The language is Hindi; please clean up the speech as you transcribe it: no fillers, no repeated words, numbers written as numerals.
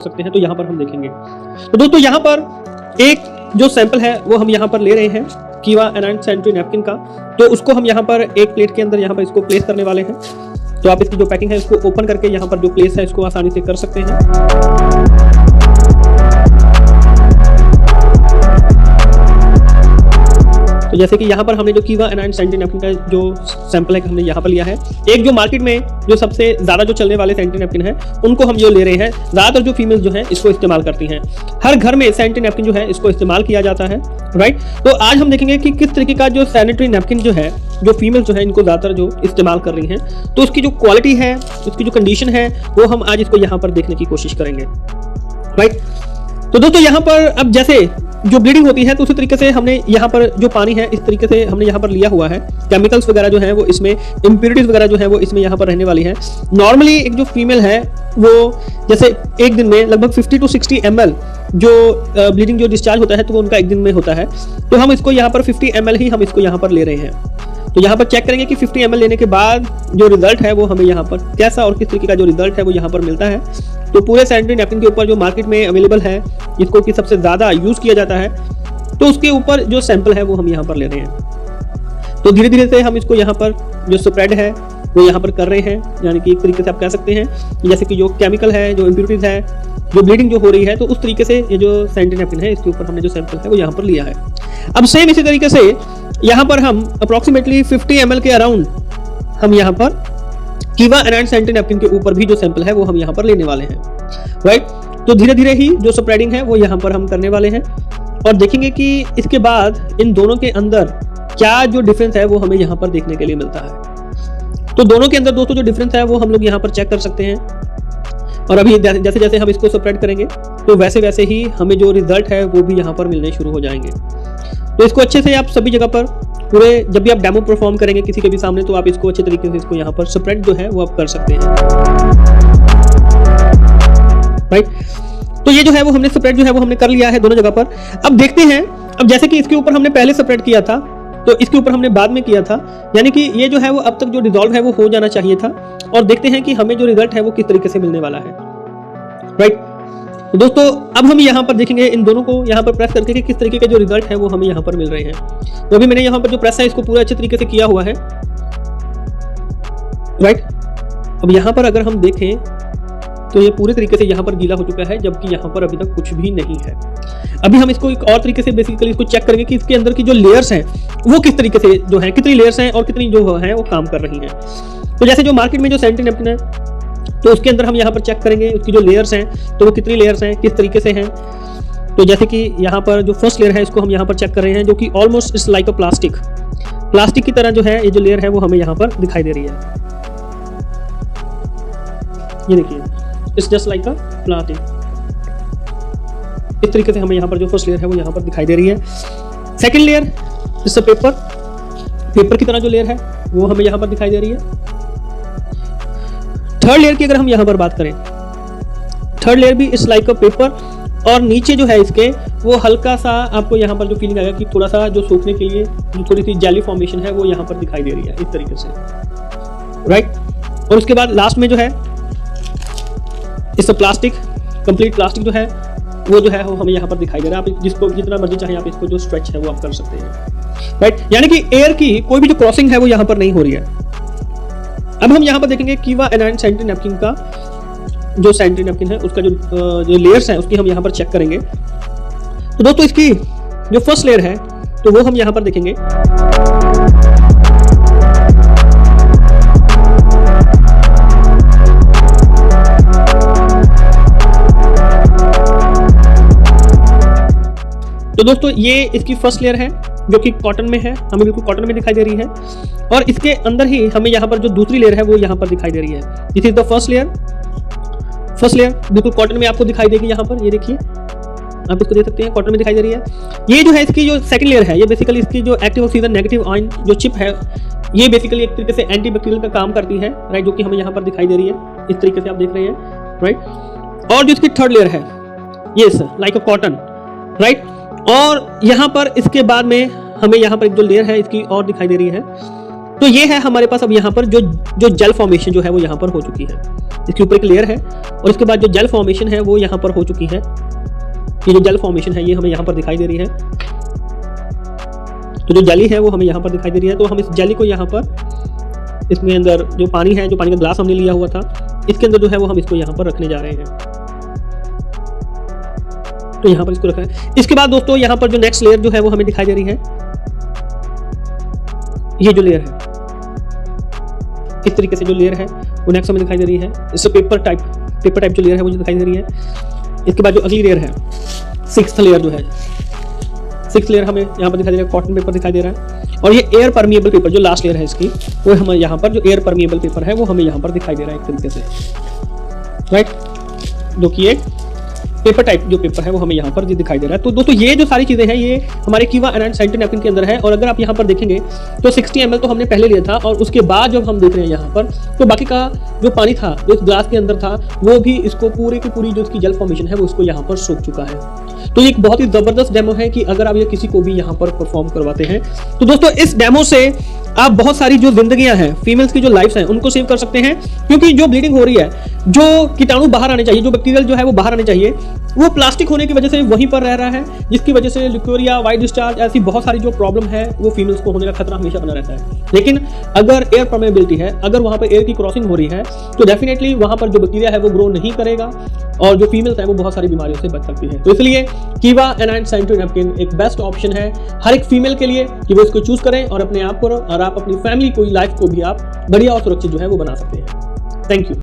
सकते हैं, तो यहाँ पर हम देखेंगे। तो दोस्तों यहाँ पर एक जो सैंपल है वो हम यहाँ पर ले रहे हैं कीवा एनाइन सैनिटरी नैपकिन का। तो उसको हम यहाँ पर एक प्लेट के अंदर यहाँ पर इसको प्लेस करने वाले हैं। तो आप इसकी जो पैकिंग है इसको ओपन करके यहाँ पर जो प्लेस है इसको आसानी से कर सकते हैं। तो जैसे कि यहाँ पर हमने जो कीवा एनाइन सैनिटरी नैपकिन का जो सैंपल है हमने यहाँ पर लिया है। एक जो मार्केट में जो सबसे ज़्यादा जो चलने वाले सैनिटरी नैपकिन है उनको हम जो ले रहे हैं। ज़्यादातर जो फीमेल्स जो है इसको इस्तेमाल करती हैं। हर घर में सैनिटरी नैपकिन जो है इसको इस्तेमाल किया जाता है, राइट। तो आज हम देखेंगे कि किस तरीके का जो सैनिटरी नैपकिन जो है जो फीमेल्स जो है इनको ज़्यादातर जो इस्तेमाल कर रही हैं, तो उसकी जो क्वालिटी है, उसकी जो कंडीशन है वो हम आज इसको यहाँ पर देखने की कोशिश करेंगे, राइट। तो दोस्तों यहाँ पर अब जैसे जो ब्लीडिंग होती है तो उसी तरीके से हमने यहाँ पर जो पानी है इस तरीके से हमने यहाँ पर लिया हुआ है। केमिकल्स वगैरह जो है वो इसमें, इम्प्योरिटीज वगैरह जो है वो इसमें यहाँ पर रहने वाली है। नॉर्मली एक जो फीमेल है वो जैसे एक दिन में लगभग 50 to 60 ml जो ब्लीडिंग जो डिस्चार्ज होता है तो वो उनका एक दिन में होता है। तो हम इसको यहाँ पर 50 ml ही हम इसको यहाँ पर ले रहे हैं। तो यहाँ पर चेक करेंगे कि 50 ml लेने के बाद जो रिजल्ट है वो हमें यहाँ पर कैसा और किस तरीके का जो रिजल्ट है वो यहाँ पर मिलता है। तो पूरे सैनिटरी नैपकिन के ऊपर जो मार्केट में अवेलेबल है, इसको कि सबसे ज़्यादा यूज़ किया जाता है, तो उसके ऊपर जो सैंपल है वो हम यहाँ पर ले रहे हैं। तो धीरे धीरे से हम इसको यहाँ पर जो स्प्रेड है वो यहाँ पर कर रहे हैं। यानी कि एक तरीके से आप कह सकते हैं कि जैसे कि जो केमिकल है, जो इम्प्योरिटीज़ है, जो ब्लीडिंग जो हो रही है, तो उस तरीके से ये जो सैनिटरी नैपकिन है इसके ऊपर हमने जो सैंपल है वो यहाँ पर लिया है। अब सेम इसी तरीके से यहाँ पर हम अप्रॉक्सीमेटली 50 ml के अराउंड हम यहाँ पर कीवा एनाइन सैनिटरी नैपकिन के ऊपर भी जो सैंपल है वो हम यहाँ पर लेने वाले हैं, राइट। तो धीरे धीरे ही जो स्प्रेडिंग है वो यहाँ पर हम करने वाले हैं और देखेंगे कि इसके बाद इन दोनों के अंदर क्या जो डिफरेंस है वो हमें यहाँ पर देखने के लिए मिलता है। तो दोनों के अंदर दोस्तों जो डिफरेंस है वो हम लोग यहाँ पर चेक कर सकते हैं। और अभी जैसे जैसे हम इसको स्प्रेड करेंगे तो वैसे वैसे ही हमें जो रिजल्ट है वो भी यहाँ पर मिलने शुरू हो जाएंगे। तो इसको अच्छे से आप सभी जगह पर पूरे जब भी आप डेमो परफॉर्म करेंगे किसी के भी सामने, तो आप इसको अच्छे तरीके से इसको यहाँ पर स्प्रेड जो है वो आप कर सकते हैं, राइट। तो ये जो है वो हमने स्प्रेड जो है वो हमने कर लिया है दोनों जगह पर। अब देखते हैं, अब जैसे कि इसके ऊपर हमने पहले स्प्रेड किया था तो इसके ऊपर हमने बाद में किया था, यानी कि ये जो है वो अब तक जो रिजॉल्व है वो हो जाना चाहिए था। और देखते हैं कि हमें जो रिजल्ट है वो किस तरीके से मिलने वाला है, राइट। तो दोस्तों अब हम यहाँ पर देखेंगे इन दोनों को यहाँ पर प्रेस करके कि किस तरीके के जो रिजल्ट है वो हमें यहाँ पर मिल रहे हैं। तो अभी मैंने यहाँ पर जो प्रेस है इसको पूरा अच्छे तरीके से किया हुआ है, राइट। अब यहाँ पर अगर हम देखें तो ये पूरे तरीके से यहाँ पर गीला हो चुका है, जबकि यहाँ पर अभी तक कुछ भी नहीं है। अभी हम इसको एक और तरीके से बेसिकली इसको चेक करेंगे कि इसके अंदर की जो लेयर्स हैं वो किस तरीके से जो है, कितनी लेयर्स हैं और कितनी जो है वो काम कर रही हैं। तो जैसे जो मार्केट में जो सैनिटरी नैपकिन है तो उसके अंदर हम यहाँ पर चेक करेंगे उसकी जो लेयर्स हैं तो वो कितनी लेयर्स हैं, किस तरीके से हैं। तो जैसे कि यहाँ पर जो फर्स्ट लेयर है इसको हम यहाँ पर चेक कर रहे हैं, जो कि almost it's like a plastic की तरह जो है ये जो लेयर है वो हमें यहाँ पर दिखाई दे रही है। ये देखिए, it's just like a plastic. इस तरीके से हमें यहाँ पर जो फर्स्ट लेयर है वो यहाँ पर दिखाई दे रही है। Second layer it's a paper की तरह जो लेयर है वो हमें यहाँ पर दिखाई दे रही है। थर्ड लेयर की अगर हम यहाँ पर बात करें, थर्ड लेयर भी इट्स लाइक अ पेपर, और नीचे जो है इसके वो हल्का सा आपको यहाँ पर जो फीलिंग आएगा कि थोड़ा सा जो सूखने के लिए जो थोड़ी सी जेली फॉर्मेशन है वो यहाँ पर दिखाई दे रही है इस तरीके से, राइट। और उसके बाद लास्ट में जो है इस प्लास्टिक, कंप्लीट प्लास्टिक जो है वो जो है वो हमें यहाँ पर दिखाई दे रहा है। आप जिसको जितना मर्जी चाहे आप इसको जो स्ट्रेच है वो आप कर सकते हैं, राइट। यानी कि एयर की कोई भी जो क्रॉसिंग है वो यहाँ पर नहीं हो रही है। अब हम यहाँ पर देखेंगे कीवा एनाइन सैनिटरी नैपकिन का जो सैनिटरी नैपकिन है उसका जो लेयर्स है उसकी हम यहाँ पर चेक करेंगे। तो दोस्तों इसकी जो फर्स्ट लेयर है तो वो हम यहाँ पर देखेंगे। तो दोस्तों ये इसकी फर्स्ट लेयर है जो कि कॉटन में है, हमें बिल्कुल कॉटन में दिखाई दे रही है। और इसके अंदर ही हमें यहाँ पर जो दूसरी लेयर है वो यहाँ पर दिखाई दे रही है। This is the first layer बिल्कुल कॉटन में आपको दिखाई देगी। यहाँ पर ये देखिए, आप इसको देख सकते हैं, कॉटन में दिखाई दे रही है। ये जो है इसकी जो सेकंड लेयर है ये बेसिकली इसकी जो एक्टिव ऑक्सीजन नेगेटिव आयन जो चिप है ये बेसिकली एक तरीके से एंटीबैक्टीरियल का काम करती है, राइट, जो कि हमें यहाँ पर दिखाई दे रही है इस तरीके से आप देख रहे हैं, राइट। और जो इसकी थर्ड लेयर है ये लाइक अ कॉटन, राइट। और यहाँ पर इसके बाद में हमें यहाँ पर एक जो लेयर है इसकी और दिखाई दे रही है। तो ये है हमारे पास अब यहाँ पर जो जेल फॉर्मेशन जो है वो यहाँ पर हो चुकी है। इसके ऊपर एक लेयर है और इसके बाद जो जेल फॉर्मेशन है वो यहाँ पर हो चुकी है। ये जो जेल फॉर्मेशन है ये हमें यहाँ पर दिखाई दे रही है। तो जो जेली है वो हमें यहाँ पर दिखाई दे रही है। तो हम इस जेली को यहाँ पर, इसमें अंदर जो पानी है, जो पानी का ग्लास हमने लिया हुआ था, इसके अंदर जो है वो हम इसको यहाँ पर रखने जा रहे हैं। तो यहाँ पर इसको रखा है। इसके बाद दोस्तों यहाँ पर जो नेक्स्ट लेयर जो है वो हमें दिखाई दे रही है। ये जो लेयर है, इस तरीके से जो लेयर है वो नेक्स्ट हमें दिखाई दे रही है। इससे पेपर टाइप जो लेयर है वो जो दिखाई दे रही है। इसके बाद जो अगली लेयर है, सिक्स्थ लेयर जो है, सिक्स्थ लेयर हमें यहाँ पर दिखाई दे रहा है, कॉटन पेपर दिखाई दे रहा है। और ये एयर परमिएबल पेपर जो लास्ट लेयर है इसकी, वो हमें यहाँ पर जो एयर परमिएबल पेपर है वो हमें यहाँ पर दिखाई दे रहा है एक तरीके से, राइट, जो कि एक पेपर टाइप जो पेपर है वो हमें यहाँ पर दिखाई दे रहा है। तो दोस्तों ये जो सारी चीजें हैं ये हमारे किवा एनाइंड सैनिटरी नैपकिन के अंदर है। और अगर आप यहाँ पर देखेंगे तो 60 ml तो हमने पहले लिया था, और उसके बाद जब हम देख रहे हैं यहाँ पर तो बाकी का जो पानी था जो इस ग्लास के अंदर था वो भी इसको पूरी की पूरी जो इसकी जेल फॉर्मेशन है वो इसको यहाँ पर सूख चुका है। तो एक बहुत ही जबरदस्त डेमो है कि अगर आप ये किसी को भी यहाँ पर परफॉर्म करवाते हैं तो दोस्तों इस डेमो से आप बहुत सारी जो जिंदगियां हैं, फीमेल्स की जो लाइफ्स हैं, उनको सेव कर सकते हैं। क्योंकि जो ब्लीडिंग हो रही है, जो कीटाणु बाहर आने चाहिए, जो बैक्टीरियल जो है वो बाहर आने चाहिए, वो प्लास्टिक होने की वजह से वहीं पर रह रहा है, जिसकी वजह से ल्यूकोरिया, वाइट डिस्चार्ज, ऐसी बहुत सारी जो प्रॉब्लम है वो फीमेल्स को होने का खतरा हमेशा बना रहता है। लेकिन अगर एयर परमेबिलिटी है, अगर वहां पर एयर की क्रॉसिंग हो रही है, तो डेफिनेटली वहां पर जो बैक्टीरिया है वो ग्रो नहीं करेगा और जो फीमेल्स है वो बहुत सारी बीमारियों से बच सकती है। तो इसलिए किवा एनाइंड सैनिटरी नैपकिन एक बेस्ट ऑप्शन है हर एक फीमेल के लिए कि वो इसको चूज करें और अपने आप को और आप अपनी फैमिली को, लाइफ को भी आप बढ़िया और सुरक्षित जो है वो बना सकते हैं। Thank you.